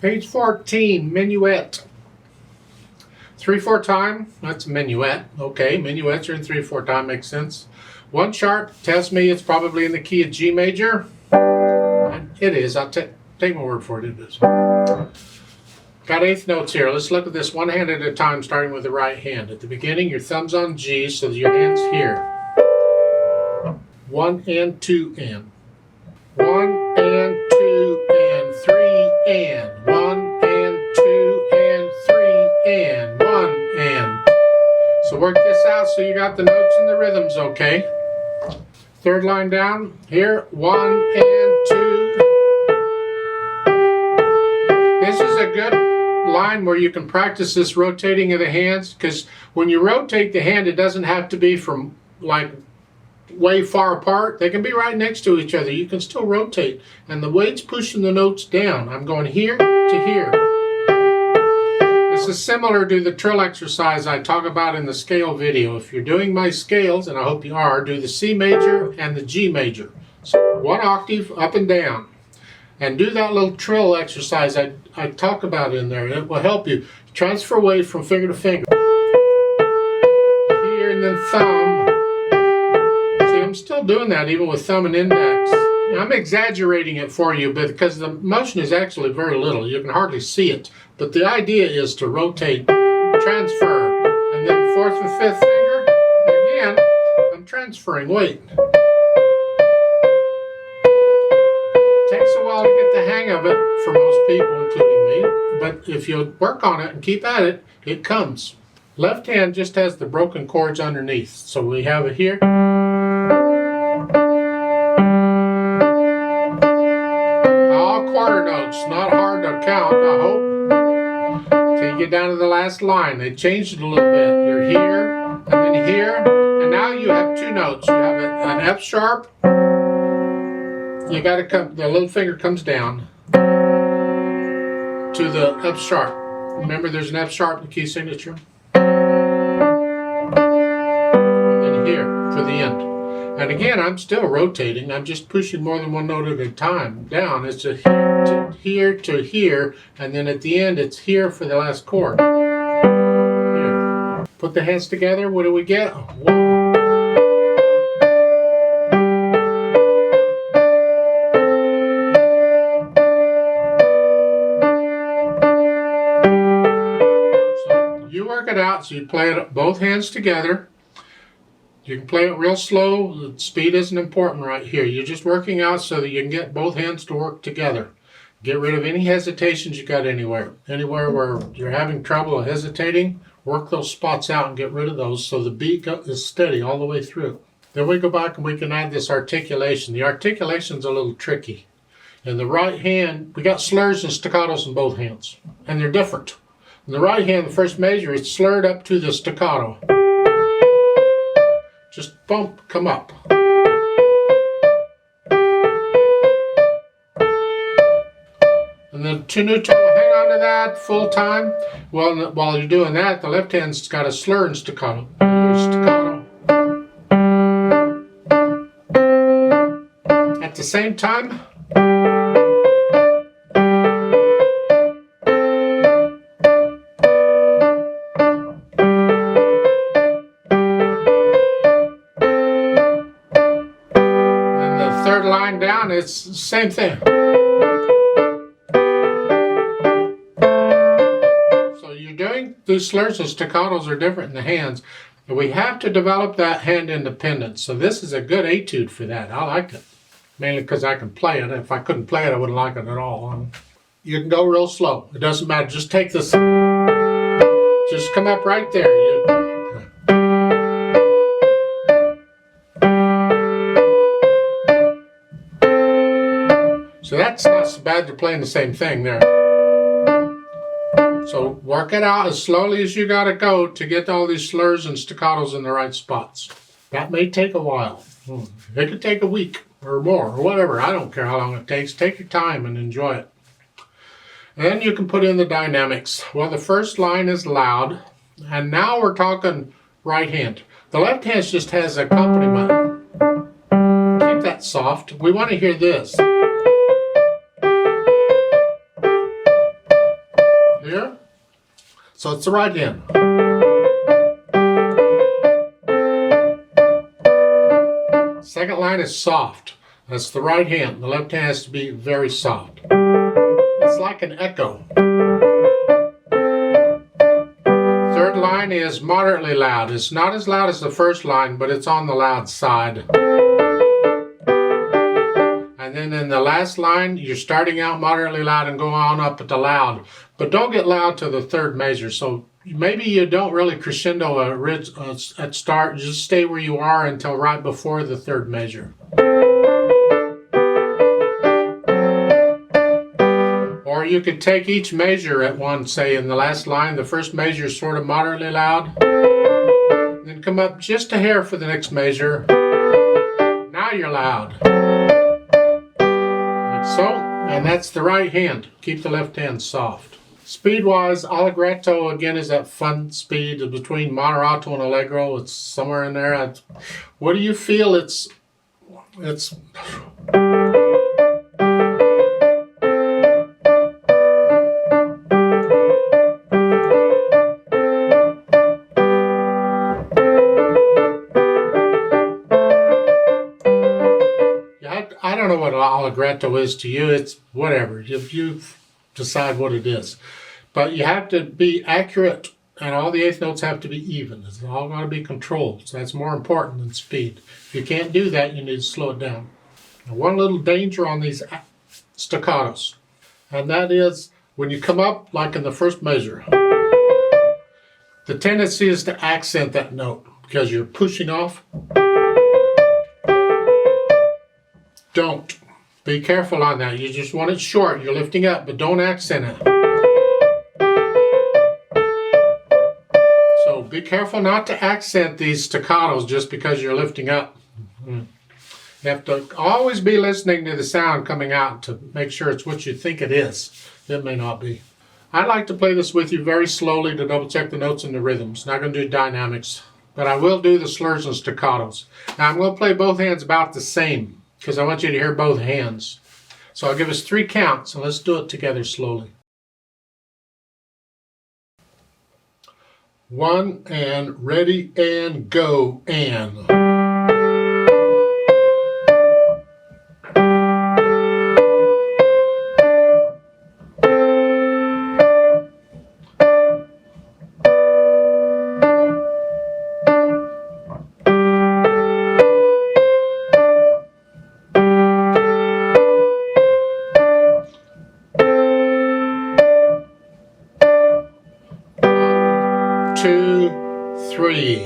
Page 14, Minuet. 3/4 time, that's a minuet. Okay, minuets are in 3/4 time, makes sense. One chart tells me it's probably in the key of G major. And it is, I'll take my word for it, it is. Got eighth notes here. Let's look at this one hand at a time, starting with the right hand. At the beginning, your thumb's on G, so your hand's here. 1 and 2 and. 1 and 2 and 3 and. 1 and 2 and 3 and. 1 and. So work this out so you got the notes and the rhythms okay. Third line down here, 1 and 2. This is a good line where you can practice this rotating of the hands, because when you rotate the hand, it doesn't have to be from like way far apart. They can be right next to each other. You can still rotate, and the weight's pushing the notes down. I'm going here to here. This is similar to the trill exercise I talk about in the scale video. If you're doing my scales, and I hope you are, do the C major and the G major. So 1 octave up and down. And do that little trill exercise I talk about in there. It will help you transfer weight from finger to finger. Here and then thumb. See, I'm still doing that even with thumb and index. I'm exaggerating it for you, but because the motion is actually very little, you can hardly see it. But the idea is to rotate, transfer, and then 4th and 5th finger. Again, I'm transferring weight. Takes a while to get the hang of it for most people, including me, but if you work on it and keep at it, it comes. Left hand just has the broken chords underneath, so we have it here. All quarter notes, not hard to count, I hope. Till you get down to the last line. They changed it a little bit. You're here, and then here, and now you have 2 notes. You have an F sharp. You gotta come, the little finger comes down to the F sharp. Remember there's an F sharp in the key signature. And then here for the end. And again, I'm still rotating. I'm just pushing more than 1 note at a time down. It's a here to here to here, and then at the end it's here for the last chord. Here. Put the hands together, what do we get? 1. It out, so you play it both hands together. You can play it real slow. The speed isn't important right here. You're just working out so that you can get both hands to work together. Get rid of any hesitations you got anywhere where you're having trouble hesitating. Work those spots out and get rid of those so the beat is steady all the way through. Then we go back and we can add this articulation. The articulation's a little tricky. In the right hand, we got slurs and staccatos in both hands, and they're different. In the right hand, the first measure, it's slurred up to the staccato. Just bump, come up. And then tenuto, hang on to that full time. Well, while you're doing that, the left hand's got a slur and staccato. Staccato. At the same time, line down, it's the same thing. So you're doing these slurs and staccatos are different in the hands, and we have to develop that hand independence. So this is a good etude for that. I like it, mainly because I can play it. If I couldn't play it, I wouldn't like it at all. You can go real slow. It doesn't matter. Just take this. Just come up right there. So that's not so bad. You're playing the same thing there. So work it out as slowly as you gotta go to get all these slurs and staccatos in the right spots. That may take a while. It could take a week or more or whatever. I don't care how long it takes. Take your time and enjoy it. And then you can put in the dynamics. Well, the first line is loud, and now we're talking right hand. The left hand just has accompaniment. Keep that soft. We want to hear this. So it's the right hand. Second line is soft. That's the right hand. The left hand has to be very soft. It's like an echo. Third line is moderately loud. It's not as loud as the first line, but it's on the loud side. And then in the last line, you're starting out moderately loud and go on up to loud. But don't get loud to the third measure. So maybe you don't really crescendo at start. Just stay where you are until right before the third measure. Or you could take each measure at once. Say in the last line, the first measure is sort of moderately loud. Then come up just a hair for the next measure. Now you're loud. So, and that's the right hand. Keep the left hand soft. Speed-wise, allegretto again is that fun speed between moderato and allegro. It's somewhere in there. What do you feel? It's. I don't know what allegretto is to you. It's whatever. If you decide what it is. But you have to be accurate, and all the eighth notes have to be even. It's all got to be controlled. So that's more important than speed. If you can't do that, you need to slow it down. Now, one little danger on these staccatos, and that is when you come up, like in the first measure, the tendency is to accent that note because you're pushing off. Don't. Be careful on that. You just want it short. You're lifting up, but don't accent it. So be careful not to accent these staccatos just because you're lifting up. You have to always be listening to the sound coming out to make sure it's what you think it is. It may not be. I'd like to play this with you very slowly to double check the notes and the rhythms. Not going to do dynamics, but I will do the slurs and staccatos. Now I'm going to play both hands about the same, because I want you to hear both hands. So I'll give us 3 counts, and let's do it together slowly. 1 and ready and go and. Two, three.